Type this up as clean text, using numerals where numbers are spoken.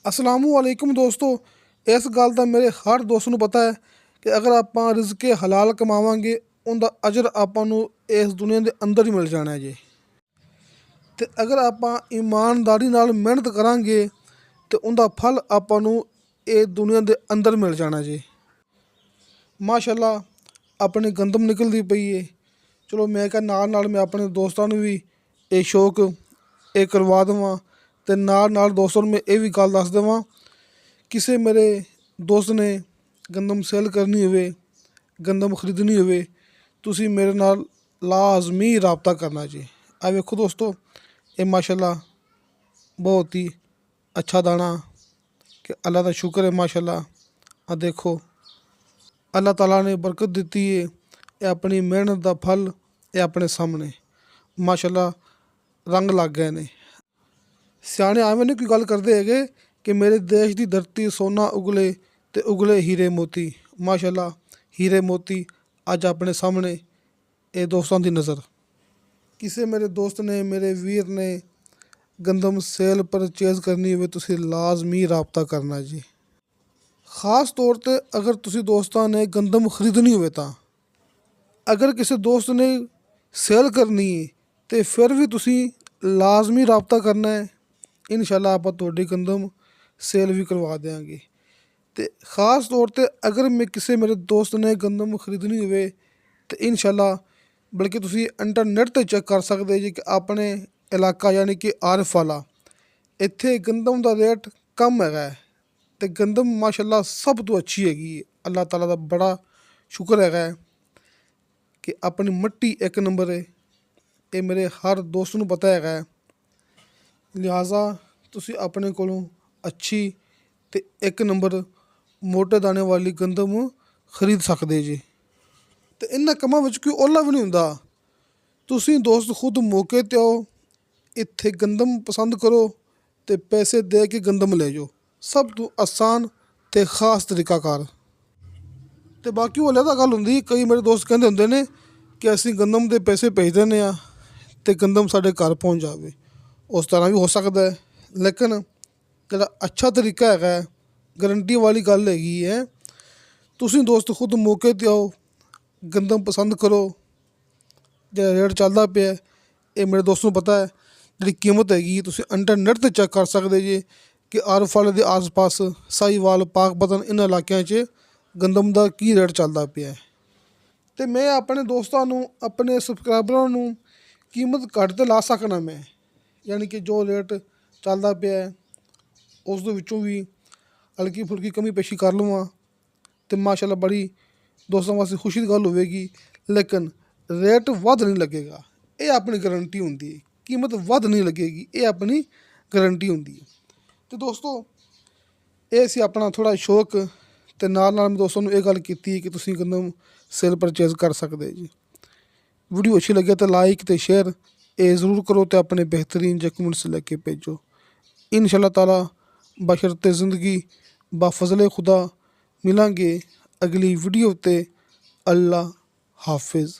ਅਸਲਾਮੁਅਲੈਕੁਮ ਦੋਸਤੋ, ਇਸ ਗੱਲ ਦਾ ਮੇਰੇ ਹਰ ਦੋਸਤ ਨੂੰ ਪਤਾ ਹੈ ਕਿ ਅਗਰ ਆਪਾਂ ਰਿਜ਼ਕੇ ਹਲਾਲ ਕਮਾਵਾਂਗੇ ਉਹਦਾ ਅਜਰ ਆਪਾਂ ਨੂੰ ਇਸ ਦੁਨੀਆ ਦੇ ਅੰਦਰ ਹੀ ਮਿਲ ਜਾਣਾ ਜੀ। ਅਤੇ ਅਗਰ ਆਪਾਂ ਇਮਾਨਦਾਰੀ ਨਾਲ ਮਿਹਨਤ ਕਰਾਂਗੇ ਤਾਂ ਉਹਦਾ ਫਲ ਆਪਾਂ ਨੂੰ ਇਹ ਦੁਨੀਆ ਦੇ ਅੰਦਰ ਮਿਲ ਜਾਣਾ ਜੀ। ਮਾਸ਼ਾਅੱਲਾ ਆਪਣੀ ਗੰਦਮ ਨਿਕਲਦੀ ਪਈ ਹੈ। ਚਲੋ ਮੈਂ ਕਿਹਾ ਨਾਲ ਨਾਲ ਮੈਂ ਆਪਣੇ ਦੋਸਤਾਂ ਨੂੰ ਵੀ ਇਹ ਸ਼ੌਕ ਕਰਵਾ ਦੇਵਾਂ ਅਤੇ ਨਾਲ ਨਾਲ ਦੋਸਤਾਂ ਨੂੰ ਮੈਂ ਇਹ ਵੀ ਗੱਲ ਦੱਸ ਦੇਵਾਂ, ਕਿਸੇ ਮੇਰੇ ਦੋਸਤ ਨੇ ਗੰਦਮ ਸੇਲ ਕਰਨੀ ਹੋਵੇ, ਗੰਦਮ ਖਰੀਦਣੀ ਹੋਵੇ, ਤੁਸੀਂ ਮੇਰੇ ਨਾਲ ਲਾਜ਼ਮੀ ਰਾਬਤਾ ਕਰਨਾ ਜੀ। ਆ ਵੇਖੋ ਦੋਸਤੋ, ਇਹ ਮਾਸ਼ਾਅੱਲਾ ਬਹੁਤ ਹੀ ਅੱਛਾ ਦਾਣਾ ਕਿ ਅੱਲਾ ਦਾ ਸ਼ੁਕਰ ਹੈ। ਮਾਸ਼ਾਅੱਲਾ ਆ ਦੇਖੋ, ਅੱਲਾਹ ਤਾਲਾ ਨੇ ਬਰਕਤ ਦਿੱਤੀ ਹੈ। ਇਹ ਆਪਣੀ ਮਿਹਨਤ ਦਾ ਫਲ ਇਹ ਆਪਣੇ ਸਾਹਮਣੇ ਮਾਸ਼ਾਅੱਲਾ ਰੰਗ ਲੱਗ ਗਏ ਨੇ। ਸਿਆਣੇ ਐਵੇਂ ਨਹੀਂ ਕੋਈ ਗੱਲ ਕਰਦੇ ਹੈਗੇ ਕਿ ਮੇਰੇ ਦੇਸ਼ ਦੀ ਧਰਤੀ ਸੋਨਾ ਉਗਲੇ ਅਤੇ ਉਗਲੇ ਹੀਰੇ ਮੋਤੀ। ਮਾਸ਼ਾਅੱਲਾ ਹੀਰੇ ਮੋਤੀ ਅੱਜ ਆਪਣੇ ਸਾਹਮਣੇ ਇਹ ਦੋਸਤਾਂ ਦੀ ਨਜ਼ਰ। ਕਿਸੇ ਮੇਰੇ ਦੋਸਤ ਨੇ, ਮੇਰੇ ਵੀਰ ਨੇ ਗੰਦਮ ਸੇਲ ਪਰਚੇਜ਼ ਕਰਨੀ ਹੋਵੇ, ਤੁਸੀਂ ਲਾਜ਼ਮੀ ਰਾਬਤਾ ਕਰਨਾ ਜੀ। ख़ास तौर ਤੇ ਅਗਰ ਤੁਸੀਂ ਦੋਸਤਾਂ ਨੇ ਗੰਦਮ ਖਰੀਦਣੀ ਹੋਵੇ ਤਾਂ, ਅਗਰ ਕਿਸੇ ਦੋਸਤ ਨੇ ਸੇਲ ਕਰਨੀ ਹੈ ਅਤੇ ਫਿਰ ਵੀ ਤੁਸੀਂ ਲਾਜ਼ਮੀ ਰਾਬਤਾ ਕਰਨਾ ਹੈ। ਇਨਸ਼ਾਅੱਲਾ ਆਪਾਂ ਤੁਹਾਡੀ ਗੰਦਮ ਸੇਲ ਵੀ ਕਰਵਾ ਦਿਆਂਗੇ। ਅਤੇ ख़ास ਤੌਰ 'ਤੇ ਅਗਰ ਕਿਸੇ ਮੇਰੇ ਦੋਸਤ ਨੇ ਗੰਦਮ ਖਰੀਦਣੀ ਹੋਵੇ ਤਾਂ ਇਨਸ਼ਾਅੱਲਾ, ਬਲਕਿ ਤੁਸੀਂ ਇੰਟਰਨੈੱਟ 'ਤੇ ਚੈੱਕ ਕਰ ਸਕਦੇ ਜੀ ਕਿ ਆਪਣੇ ਇਲਾਕਾ ਯਾਨੀ ਕਿ ਆਰਿਫ ਵਾਲਾ, ਇੱਥੇ ਗੰਦਮ ਦਾ ਰੇਟ ਕਮ ਹੈਗਾ ਅਤੇ ਗੰਦਮ ਮਾਸ਼ਾਅੱਲਾ ਸਭ ਤੋਂ ਅੱਛੀ ਹੈਗੀ ਹੈ। ਅੱਲਾਹ ਤਾਲਾ ਦਾ ਬੜਾ ਸ਼ੁਕਰ ਹੈਗਾ ਕਿ ਆਪਣੀ ਮਿੱਟੀ ਇੱਕ ਨੰਬਰ ਹੈ। ਇਹ ਮੇਰੇ ਹਰ ਦੋਸਤ ਨੂੰ ਪਤਾ ਹੈਗਾ, ਲਿਹਾਜ਼ਾ ਤੁਸੀਂ ਆਪਣੇ ਕੋਲੋਂ ਅੱਛੀ ਅਤੇ ਇੱਕ ਨੰਬਰ ਮੋਟੇ ਦਾਣੇ ਵਾਲੀ ਗੰਦਮ ਖਰੀਦ ਸਕਦੇ ਜੀ। ਅਤੇ ਇਹਨਾਂ ਕੰਮਾਂ ਵਿੱਚ ਕੋਈ ਓਲਾ ਵੀ ਨਹੀਂ ਹੁੰਦਾ। ਤੁਸੀਂ ਦੋਸਤ ਖੁਦ ਮੌਕੇ 'ਤੇ ਆਓ, ਇੱਥੇ ਗੰਦਮ ਪਸੰਦ ਕਰੋ ਅਤੇ ਪੈਸੇ ਦੇ ਕੇ ਗੰਦਮ ਲੈ ਜਾਓ। ਸਭ ਤੋਂ ਆਸਾਨ ਅਤੇ ख़ਾਸ ਤਰੀਕਾਕਾਰ। ਅਤੇ ਬਾਕੀ ਉਹ ਅਲੱਗ ਗੱਲ ਹੁੰਦੀ, ਕਈ ਮੇਰੇ ਦੋਸਤ ਕਹਿੰਦੇ ਹੁੰਦੇ ਨੇ ਕਿ ਅਸੀਂ ਗੰਦਮ ਦੇ ਪੈਸੇ ਭੇਜ ਦਿੰਦੇ ਹਾਂ ਅਤੇ ਗੰਦਮ ਸਾਡੇ ਘਰ ਪਹੁੰਚ ਜਾਵੇ। ਉਸ ਤਰ੍ਹਾਂ ਵੀ ਹੋ ਸਕਦਾ ਹੈ, ਲੇਕਿਨ ਜਿਹੜਾ ਅੱਛਾ ਤਰੀਕਾ ਹੈਗਾ, ਗਰੰਟੀ ਵਾਲੀ ਗੱਲ ਹੈਗੀ ਹੈ, ਤੁਸੀਂ ਦੋਸਤ ਖੁਦ ਮੌਕੇ 'ਤੇ ਆਓ, ਗੰਦਮ ਪਸੰਦ ਕਰੋ। ਜਿਹੜਾ ਰੇਟ ਚੱਲਦਾ ਪਿਆ ਇਹ ਮੇਰੇ ਦੋਸਤ ਨੂੰ ਪਤਾ ਹੈ। ਜਿਹੜੀ ਕੀਮਤ ਹੈਗੀ ਤੁਸੀਂ ਇੰਟਰਨੈੱਟ 'ਤੇ ਚੈੱਕ ਕਰ ਸਕਦੇ ਜੇ ਕਿ ਆਰਿਫ ਵਾਲੇ ਦੇ ਆਸ ਪਾਸ, ਸਾਹੀਵਾਲ, ਪਾਕਪਤਨ, ਇਹਨਾਂ ਇਲਾਕਿਆਂ 'ਚ ਗੰਦਮ ਦਾ ਕੀ ਰੇਟ ਚੱਲਦਾ ਪਿਆ। ਅਤੇ ਮੈਂ ਆਪਣੇ ਦੋਸਤਾਂ ਨੂੰ, ਆਪਣੇ ਸਬਸਕ੍ਰਾਈਬਰਾਂ ਨੂੰ ਕੀਮਤ ਘੱਟ 'ਤੇ ਲਾ ਸਕਣਾ ਮੈਂ, ਯਾਨੀ ਕਿ ਜੋ ਰੇਟ ਚੱਲਦਾ ਪਿਆ ਉਸ ਦੇ ਵਿੱਚੋਂ ਵੀ ਹਲਕੀ ਫੁਲਕੀ ਕਮੀ ਪੇਸ਼ੀ ਕਰ ਲਵਾਂ ਅਤੇ ਮਾਸ਼ਾਅੱਲਾ ਬੜੀ ਦੋਸਤਾਂ ਵਾਸਤੇ ਖੁਸ਼ੀ ਦੀ ਗੱਲ ਹੋਵੇਗੀ। ਲੇਕਿਨ ਰੇਟ ਵੱਧ ਨਹੀਂ ਲੱਗੇਗਾ, ਇਹ ਆਪਣੀ ਗਰੰਟੀ ਹੁੰਦੀ ਹੈ। ਕੀਮਤ ਵੱਧ ਨਹੀਂ ਲੱਗੇਗੀ, ਇਹ ਆਪਣੀ ਗਰੰਟੀ ਹੁੰਦੀ ਹੈ। ਅਤੇ ਦੋਸਤੋ, ਇਹ ਸੀ ਆਪਣਾ ਥੋੜ੍ਹਾ ਸ਼ੌਕ, ਅਤੇ ਨਾਲ ਨਾਲ ਮੈਂ ਦੋਸਤਾਂ ਨੂੰ ਇਹ ਗੱਲ ਕੀਤੀ ਕਿ ਤੁਸੀਂ ਗੰਦਮ ਸੇਲ ਪਰਚੇਜ਼ ਕਰ ਸਕਦੇ ਜੀ। ਵੀਡੀਓ ਅੱਛੀ ਲੱਗੇ ਤਾਂ ਲਾਈਕ ਅਤੇ ਸ਼ੇਅਰ ਇਹ ਜ਼ਰੂਰ ਕਰੋ ਅਤੇ ਆਪਣੇ ਬਿਹਤਰੀਨ ਜਿਹੇ ਕਮੈਂਟਸ ਲੈ ਕੇ ਭੇਜੋ। ਇਨਸ਼ਾਅੱਲਾ ਤਾਲਾ ਬਸ਼ਰਤੇ ਜ਼ਿੰਦਗੀ ਬਾਫਜ਼ਲੇ ਖੁਦਾ ਮਿਲਾਂਗੇ ਅਗਲੀ ਵੀਡੀਓ 'ਤੇ। ਅੱਲਾ ਹਾਫਿਜ਼।